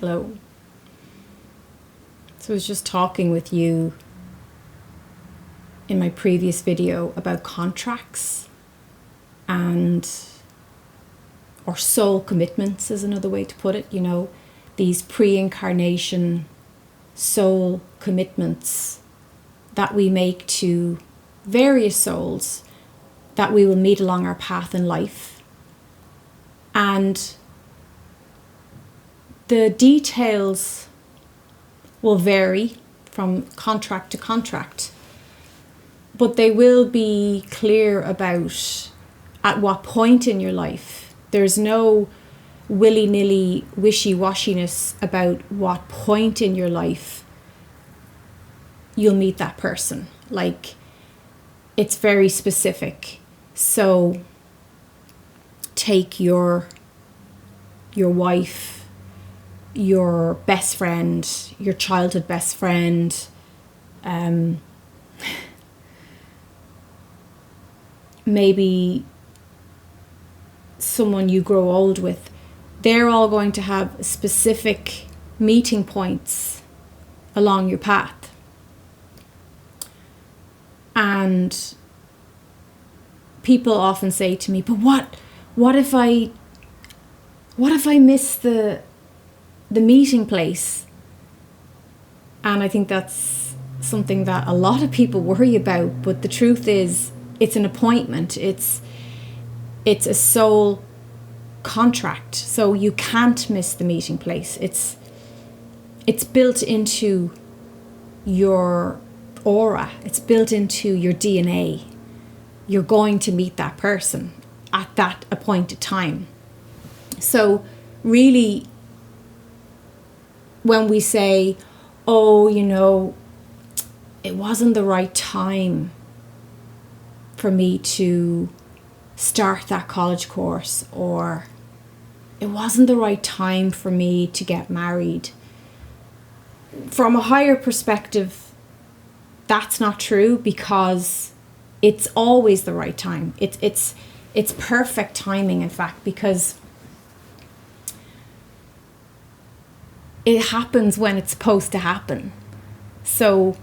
Hello. So I was just talking with you in my previous video about contracts or soul commitments is another way to put it, these pre-incarnation soul commitments that we make to various souls that we will meet along our path in life. And the details will vary from contract to contract, but they will be clear about at what point in your life. There's no willy-nilly wishy-washiness about what point in your life you'll meet that person. Like, it's very specific. So take your wife, your best friend, your childhood best friend, maybe someone you grow old with. They're all going to have specific meeting points along your path. And people often say to me, but what if I miss the meeting place? And I think that's something that a lot of people worry about, but the truth is it's an appointment. It's a soul contract, so you can't miss the meeting place. It's built into your aura. It's built into your DNA. You're going to meet that person at that appointed time. So really, when we say, it wasn't the right time for me to start that college course, or it wasn't the right time for me to get married. From a higher perspective, that's not true, because it's always the right time. It's perfect timing, in fact, because it happens when it's supposed to happen. So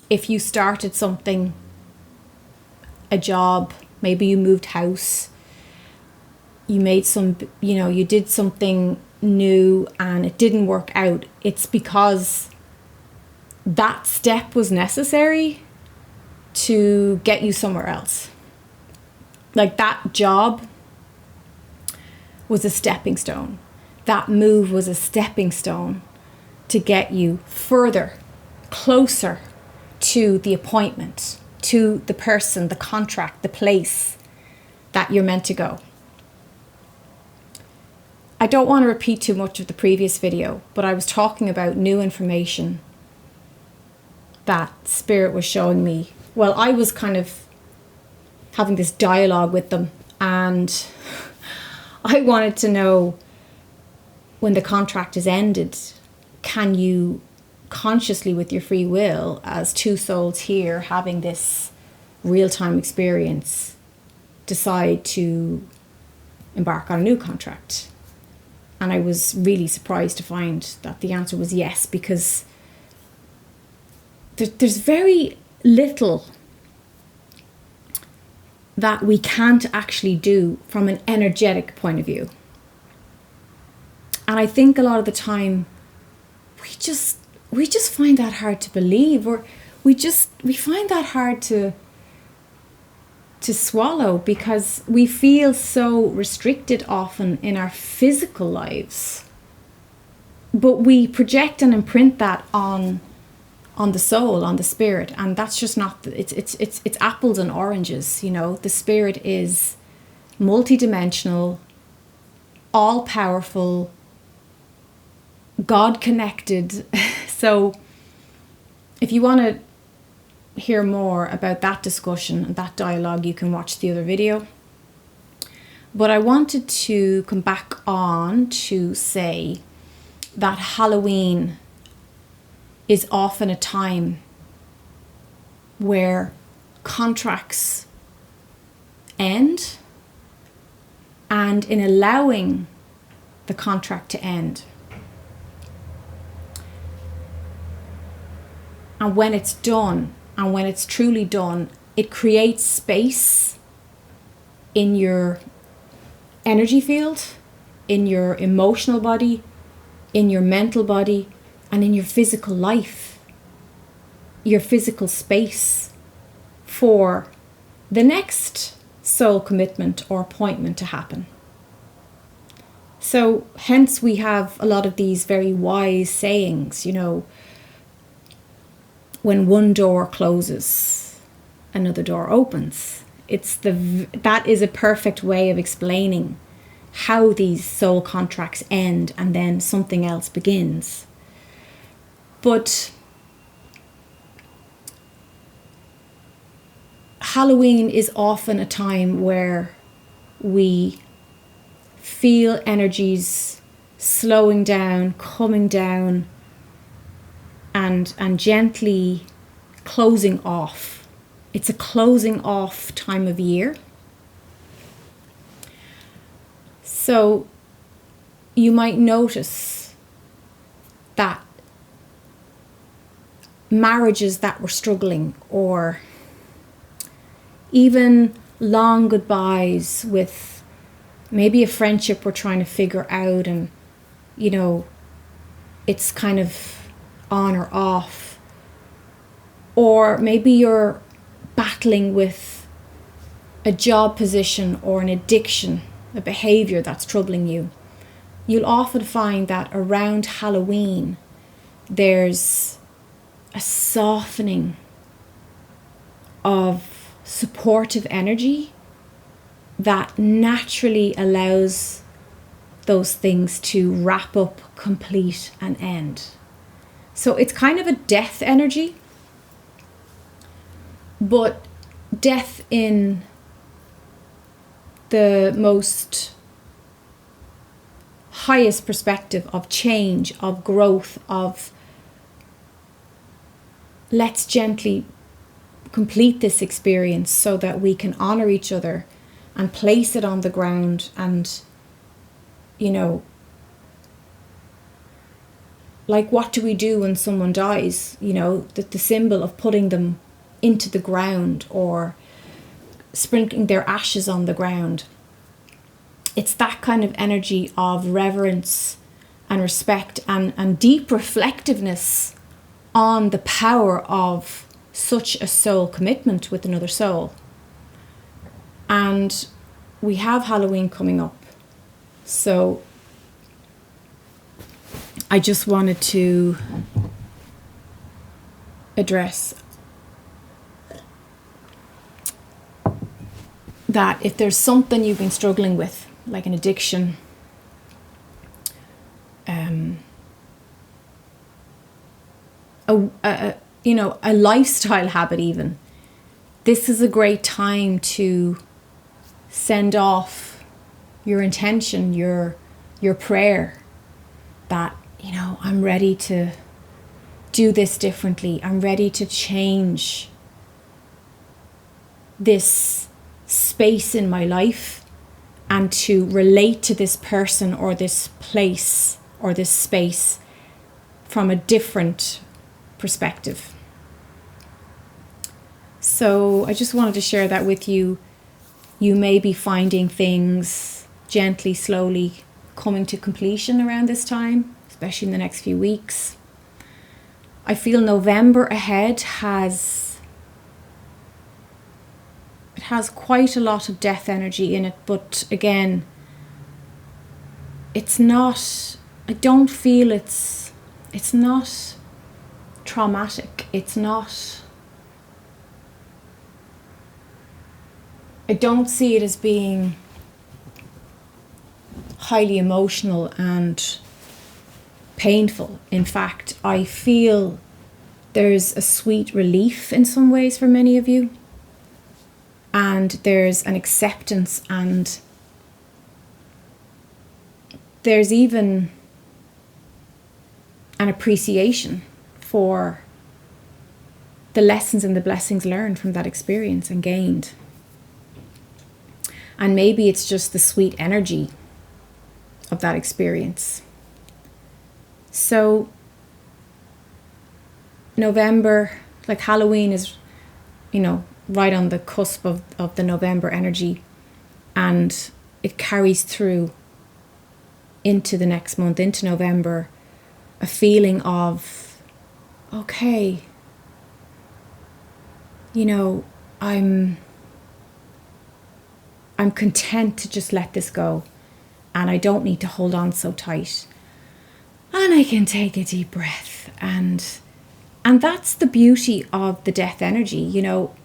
if you started something, a job, maybe you moved house, you made you did something new and it didn't work out, it's because that step was necessary to get you somewhere else. Like, that job was a stepping stone. That move was a stepping stone to get you further, closer to the appointment, to the person, the contract, the place that you're meant to go. I don't want to repeat too much of the previous video, but I was talking about new information that Spirit was showing me. Well, I was kind of having this dialogue with them, and I wanted to know, when the contract is ended, can you consciously, with your free will, as two souls here having this real-time experience, decide to embark on a new contract? And I was really surprised to find that the answer was yes, because there's very little that we can't actually do from an energetic point of view. And I think a lot of the time we just find that hard to believe, or we find that hard to swallow, because we feel so restricted often in our physical lives. But we project and imprint that on the soul, on the spirit, and that's just not. It's apples and oranges. The spirit is multidimensional, all powerful, God connected. So if you want to hear more about that discussion and that dialogue, you can watch the other video. But I wanted to come back on to say that Halloween is often a time where contracts end, and in allowing the contract to end, And when it's done, and when it's truly done, it creates space in your energy field, in your emotional body, in your mental body, and in your physical life, your physical space for the next soul commitment or appointment to happen. So hence we have a lot of these very wise sayings, you know, when one door closes, another door opens. That is a perfect way of explaining how these soul contracts end and then something else begins. But Halloween is often a time where we feel energies slowing down, coming down, and gently closing off. It's a closing off time of year. So you might notice that marriages that were struggling, or even long goodbyes with maybe a friendship we're trying to figure out, and you know, it's kind of on or off, or maybe you're battling with a job position or an addiction, a behavior that's troubling you. You'll often find that around Halloween there's a softening of supportive energy that naturally allows those things to wrap up, complete, and end. So it's kind of a death energy, but death in the most highest perspective of change, of growth, of let's gently complete this experience so that we can honor each other and place it on the ground, and you know, like what do we do when someone dies? You know, the symbol of putting them into the ground or sprinkling their ashes on the ground. It's that kind of energy of reverence and respect and deep reflectiveness on the power of such a soul commitment with another soul. And we have Halloween coming up. So I just wanted to address that if there's something you've been struggling with, like an addiction, a lifestyle habit even, this is a great time to send off your intention, your prayer that, you know, I'm ready to do this differently. I'm ready to change this space in my life and to relate to this person or this place or this space from a different perspective. So I just wanted to share that with you. You may be finding things gently, slowly coming to completion around this time, especially in the next few weeks. I feel November ahead has quite a lot of death energy in it, but again, it's not, I don't feel it's not traumatic. I don't see it as being highly emotional and painful. In fact, I feel there's a sweet relief in some ways for many of you. And there's an acceptance, and there's even an appreciation for the lessons and the blessings learned from that experience and gained. And maybe it's just the sweet energy of that experience. So November, like Halloween is, you know, right on the cusp of the November energy, and it carries through into the next month, into November, a feeling of, okay, you know, I'm content to just let this go, and I don't need to hold on so tight, and I can take a deep breath, and that's the beauty of the death energy. You know,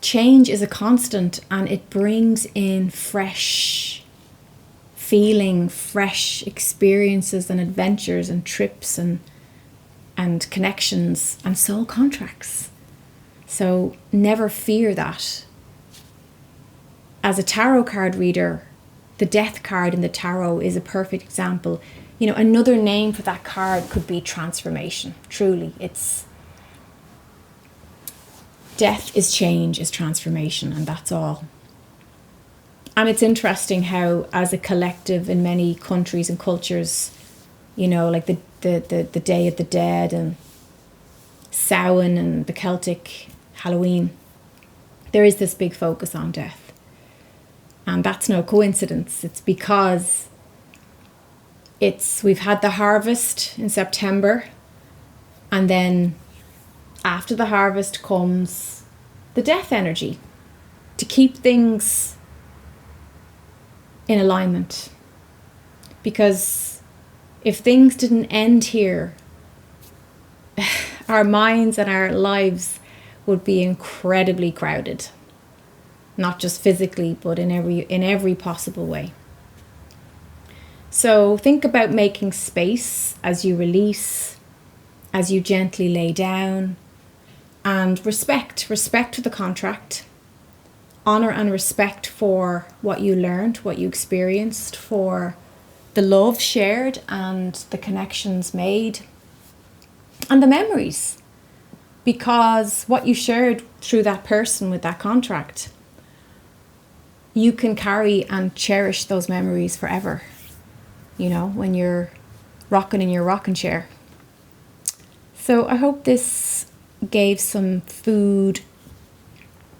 change is a constant, and it brings in fresh feeling, fresh experiences and adventures and trips and connections and soul contracts. So never fear that. As a tarot card reader, the death card in the tarot is a perfect example. You know, another name for that card could be transformation. Truly, it's death is change, is transformation, and that's all. And it's interesting how, as a collective in many countries and cultures, you know, like the Day of the Dead and Samhain and the Celtic Halloween, there is this big focus on death. And that's no coincidence. It's because we've had the harvest in September, and then after the harvest comes the death energy to keep things in alignment. Because if things didn't end here, our minds and our lives would be incredibly crowded. Not just physically, but in every possible way. So think about making space as you release, as you gently lay down, and respect for the contract. Honor and respect for what you learned, what you experienced, for the love shared and the connections made and the memories. Because what you shared through that person with that contract, you can carry and cherish those memories forever, you know, when you're rocking in your rocking chair. So I hope this gave some food,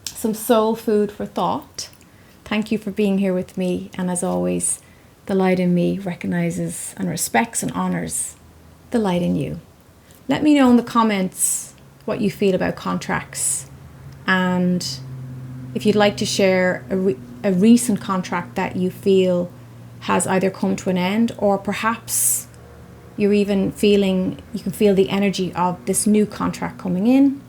some soul food for thought. Thank you for being here with me. And as always, the light in me recognizes and respects and honors the light in you. Let me know in the comments what you feel about contracts, and if you'd like to share a recent contract that you feel has either come to an end, or perhaps you're even feeling, you can feel the energy of this new contract coming in.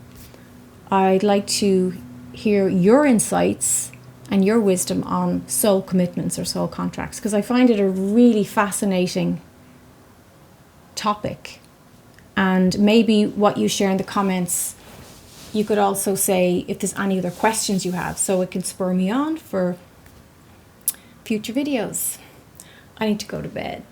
I'd like to hear your insights and your wisdom on soul commitments or soul contracts, because I find it a really fascinating topic. And maybe what you share in the comments, you could also say if there's any other questions you have, so it can spur me on for future videos. I need to go to bed.